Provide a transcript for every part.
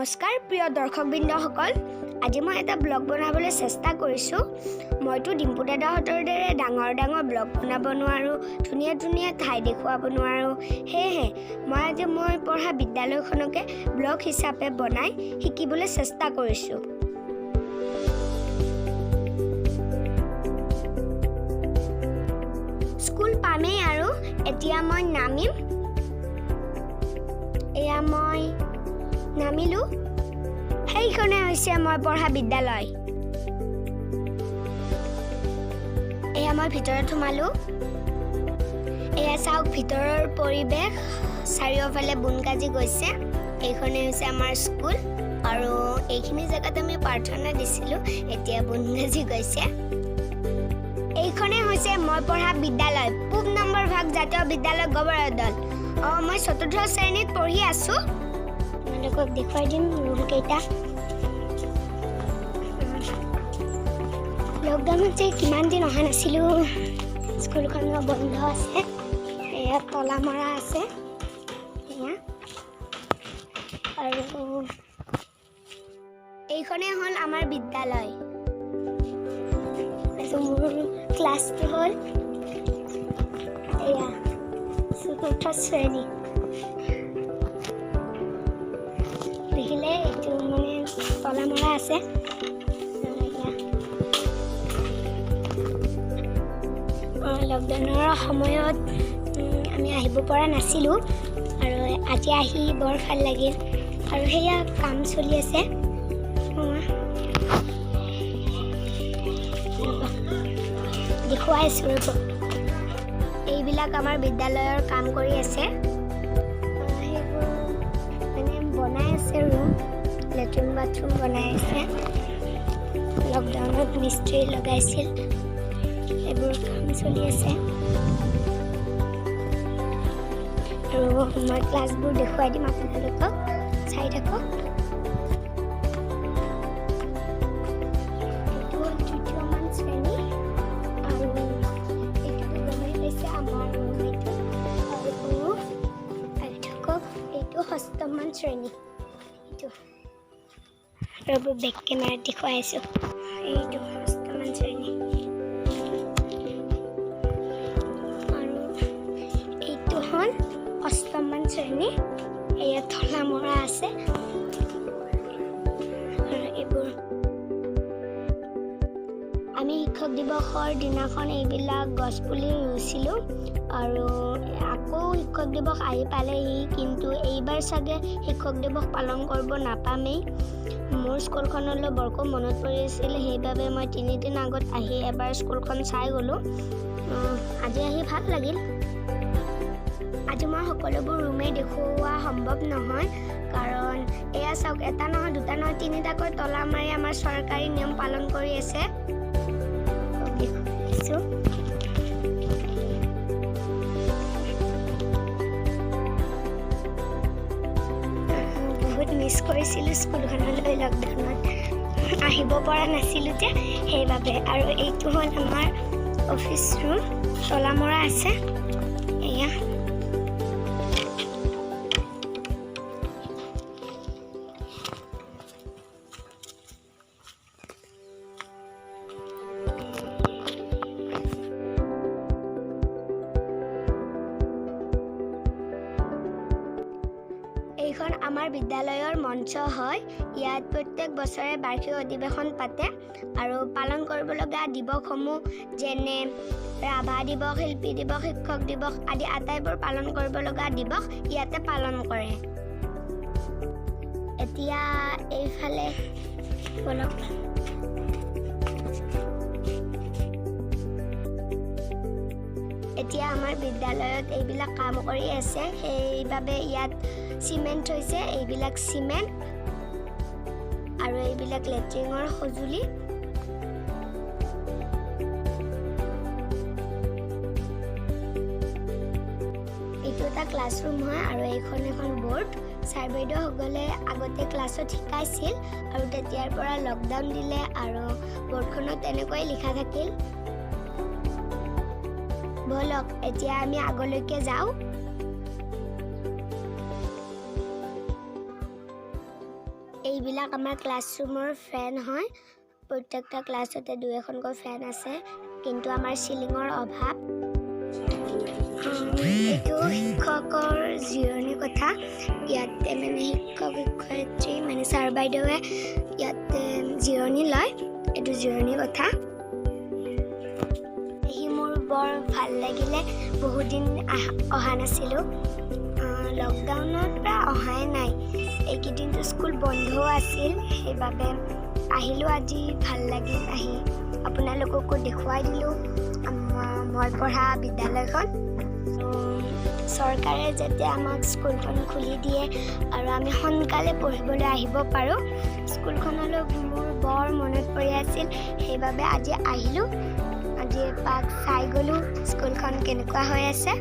নমস্কাৰ প্ৰিয় দৰ্শকবৃন্দসকল আজি মই এটা ব্লগ বনাবলৈ চেষ্টা কৰিছো মইতো ডিম্পু দাদাহঁতৰ দৰে ডাঙৰ ব্লগ বনাব নোৱাৰো ধুনীয়া ঠাই দেখুৱাব নোৱাৰো হেহে মই পঢ়া বিদ্যালয়খনকে ব্লগ হিচাপে বনাই শিকিবলৈ চেষ্টা কৰিছো স্কুল পামেই আৰু এতিয়া মই নামিম এয়া মই নামিলো সেইখনে হৈছে মই পঢ়া বিদ্যালয় এয়া মই ভিতৰত সোমালো এয়া চাওক ভিতৰৰ পৰিৱেশ চাৰিওফালে বুনকাজি গৈছে এইখনে হৈছে আমাৰ স্কুল আৰু এইখিনি জেগাত আমি প্ৰাৰ্থনা দিছিলো এতিয়া বুনকাজি গৈছে এইখনে হৈছে মই পঢ়া বিদ্যালয় পূব নম্বৰ ভাগ জাতীয় বিদ্যালয় গবৰদল মই চতুৰ্থ শ্ৰেণীত পঢ়ি আছো আপোনালোকক দেখুৱাই দিম ৰুম কেইটা লকডাউনত যে কিমান দিন অহা নাছিলো স্কুলখন বন্ধ আছে এয়া তলা মৰা আছে আৰু এইখনে হ'ল আমাৰ বিদ্যালয় মোৰ ক্লাছটো হ'ল এয়া চতুৰ্থ শ্ৰেণী দেখিলে এইটো মানে তলা মৰা আছে লকডাউনৰ সময়ত আমি আহিব পৰা নাছিলোঁ আৰু আজি আহি বৰ ভাল লাগিল আৰু সেয়া কাম চলি আছে দেখুৱাই আছোঁ ৰ'ব এইবিলাক আমাৰ বিদ্যালয়ৰ কাম কৰি আছে সেইবোৰ মানে বনাই আছে ৰুম লেট্ৰিন বাথৰুম বনাই আছে লকডাউনত মিস্ত্ৰী লগাইছিল এইবোৰ কাম চলি আছে আৰু মই ক্লাছবোৰ দেখুৱাই দিম আপোনালোকক চাই থাকক অষ্টমমান শ্ৰেণী এইটো ৰ'ব বেক কেমেৰাত দেখুৱাই আছোঁ এইটো অষ্টমমান শ্ৰেণী আৰু এইটো হ'ল অষ্টমমান শ্ৰেণী এয়া তলা মৰা আছে আৰু এইবোৰ আমি শিক্ষক দিৱসৰ দিনাখন এইবিলাক গছপুলি ৰুইছিলোঁ আৰু আকৌ শিক্ষক দিৱস আহি পালেহি কিন্তু এইবাৰ চাগে শিক্ষক দিৱস পালন কৰিব নাপামেই মোৰ স্কুলখনলৈ বৰকৈ মনত পৰি আছিল সেইবাবে মই 3 দিন আগত আহি এবাৰ স্কুলখন চাই গ'লোঁ আজি আহি ভাল লাগিল আজি মই সকলোবোৰ ৰুমেই দেখুওৱা সম্ভৱ নহয় কাৰণ এয়া চাওক এটা নহয় দুটা নহয় 3টাকৈ তলা মাৰি আমাৰ চৰকাৰী নিয়ম পালন কৰি আছে দেখিছোঁ মিছ কৰিছিলোঁ স্কুলখনলৈ লকডাউনত আহিব পৰা নাছিলোঁ যে সেইবাবে আৰু এইটো হ'ল আমাৰ অফিচ ৰুম তলা মৰা আছে এয়া এইখন আমাৰ বিদ্যালয়ৰ মঞ্চ হয় ইয়াত প্ৰত্যেক বছৰে বাৰ্ষিক অধিৱেশন পাতে আৰু পালন কৰিবলগীয়া দিৱসসমূহ যেনে ৰাভা দিৱস শিল্পী দিৱস শিক্ষক দিৱস আদি আটাইবোৰ পালন কৰিবলগীয়া দিৱস ইয়াতে পালন কৰে এতিয়া এইফালে বলক এতিয়া আমাৰ বিদ্যালয়ত এইবিলাক কাম কৰি আছে সেইবাবে ইয়াত চিমেণ্ট হৈছে এইবিলাক চিমেণ্ট আৰু এইবিলাক লেট্ৰিনৰ সঁজুলি এইটো এটা ক্লাছৰুম হয় আৰু এইখন এখন বৰ্ড ছাৰ বাইদেউসকলে আগতে ক্লাছত শিকাইছিল আৰু তেতিয়াৰ পৰা লকডাউন দিলে আৰু বৰ্ডখনত তেনেকৈ লিখা থাকিল বলক এতিয়া আমি আগলৈকে যাওঁ এইবিলাক আমাৰ ক্লাছৰুমৰ ফেন হয় প্ৰত্যেকটা ক্লাছতে দুই এখনকৈ ফেন আছে কিন্তু আমাৰ সিলিঙৰ অভাৱ এইটো শিক্ষকৰ জিৰণি কথা ইয়াতে মানে শিক্ষক শিক্ষয়িত্ৰী মানে ছাৰ বাইদেৱে ইয়াতে জিৰণি লয় এইটো জিৰণি কথা সি মোৰ বৰ ভাল লাগিলে বহুত দিন অহা নাছিলোঁ লকডাউনৰ পৰা অহাই নাই এইকেইদিনটো স্কুল বন্ধও আছিল সেইবাবে আহিলোঁ আজি ভাল লাগিল আহি আপোনালোককো দেখুৱাই দিলোঁ মই পঢ়া বিদ্যালয়খন চৰকাৰে যেতিয়া আমাক স্কুলখন খুলি দিয়ে আৰু আমি সোনকালে পঢ়িবলৈ আহিব পাৰোঁ স্কুলখনলৈ মোৰ বৰ মনত পৰি আছিল সেইবাবে আজি আহিলোঁ আজি এপাক চাই গ'লোঁ স্কুলখন কেনেকুৱা হৈ আছে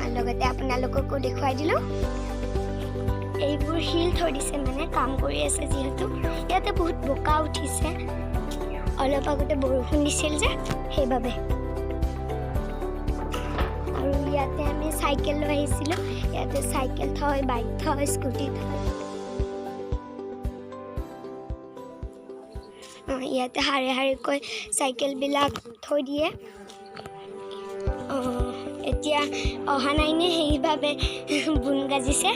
আৰু লগতে আপোনালোককো দেখুৱাই দিলোঁ এইবোৰ শিল থৈ দিছে মানে কাম কৰি আছে যিহেতু ইয়াতে বহুত বোকা উঠিছে অলপ আগতে বৰষুণ দিছিল যে সেইবাবে আৰু ইয়াতে আমি চাইকেল লৈ আহিছিলোঁ ইয়াতে চাইকেল থয় বাইক থয় স্কুটি থয় ইয়াতে শাৰী শাৰীকৈ চাইকেলবিলাক থৈ দিয়ে এতিয়া অহা নাই নে সেইবাবে বুন গাজিছে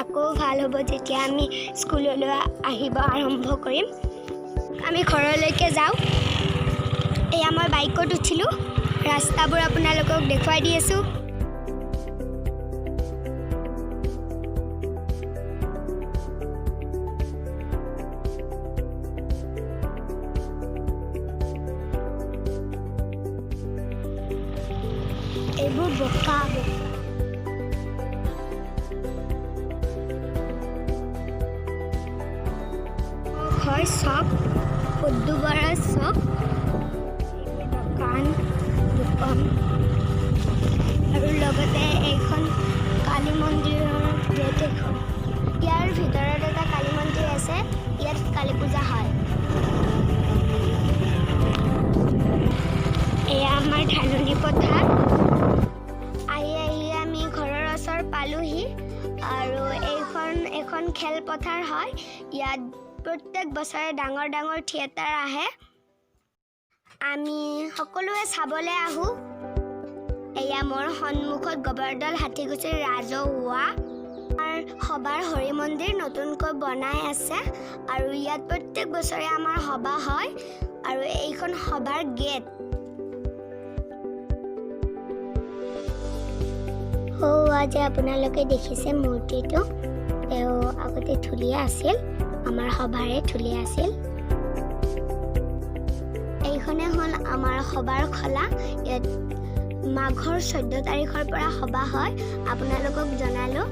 আকৌ ভাল হ'ব যেতিয়া আমি স্কুললৈ আহিব আৰম্ভ কৰিম আমি ঘৰলৈকে যাওঁ এয়া মই বাইকত উঠিলোঁ ৰাস্তাবোৰ আপোনালোকক দেখুৱাই দি আছোঁ এইবোৰ বোকা হয় চক পদ্মবৰা চক দোকান আৰু লগতে এইখন কালী মন্দিৰৰ গেট এখন ইয়াৰ ভিতৰত এটা কালী মন্দিৰ আছে ইয়াত কালী পূজা হয় এয়া আমাৰ ধাননি পথাৰ আহি আমি ঘৰৰ ওচৰ পালোহি আৰু এখন খেলপথাৰ হয় ইয়াত প্ৰত্যেক বছৰে ডাঙৰ ডাঙৰ থিয়েটাৰ আহে আমি সকলোৱে চাবলৈ আহোঁ এয়া মোৰ সন্মুখত গোবৰদল হাতীগুচিৰ ৰাজহুৱা সভাৰ হৰি মন্দিৰ নতুনকৈ বনাই আছে আৰু ইয়াত প্ৰত্যেক বছৰে আমাৰ সভা হয় আৰু এইখন সভাৰ গেট আজি আপোনালোকে দেখিছে মূৰ্তিটো তেওঁ আগতে ধুলীয়া আছিল আমাৰ সভাৰে ধুলীয়া আছিল এইখনে হ'ল আমাৰ সভাৰ খলা ইয়াত মাঘৰ 14 তাৰিখৰ পৰা সভা হয় আপোনালোকক জনালোঁ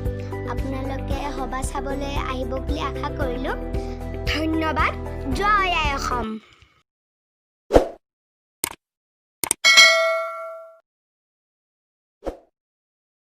আপোনালোকে সভা চাবলৈ আহিব বুলি আশা কৰিলোঁ ধন্যবাদ জয় আই অসম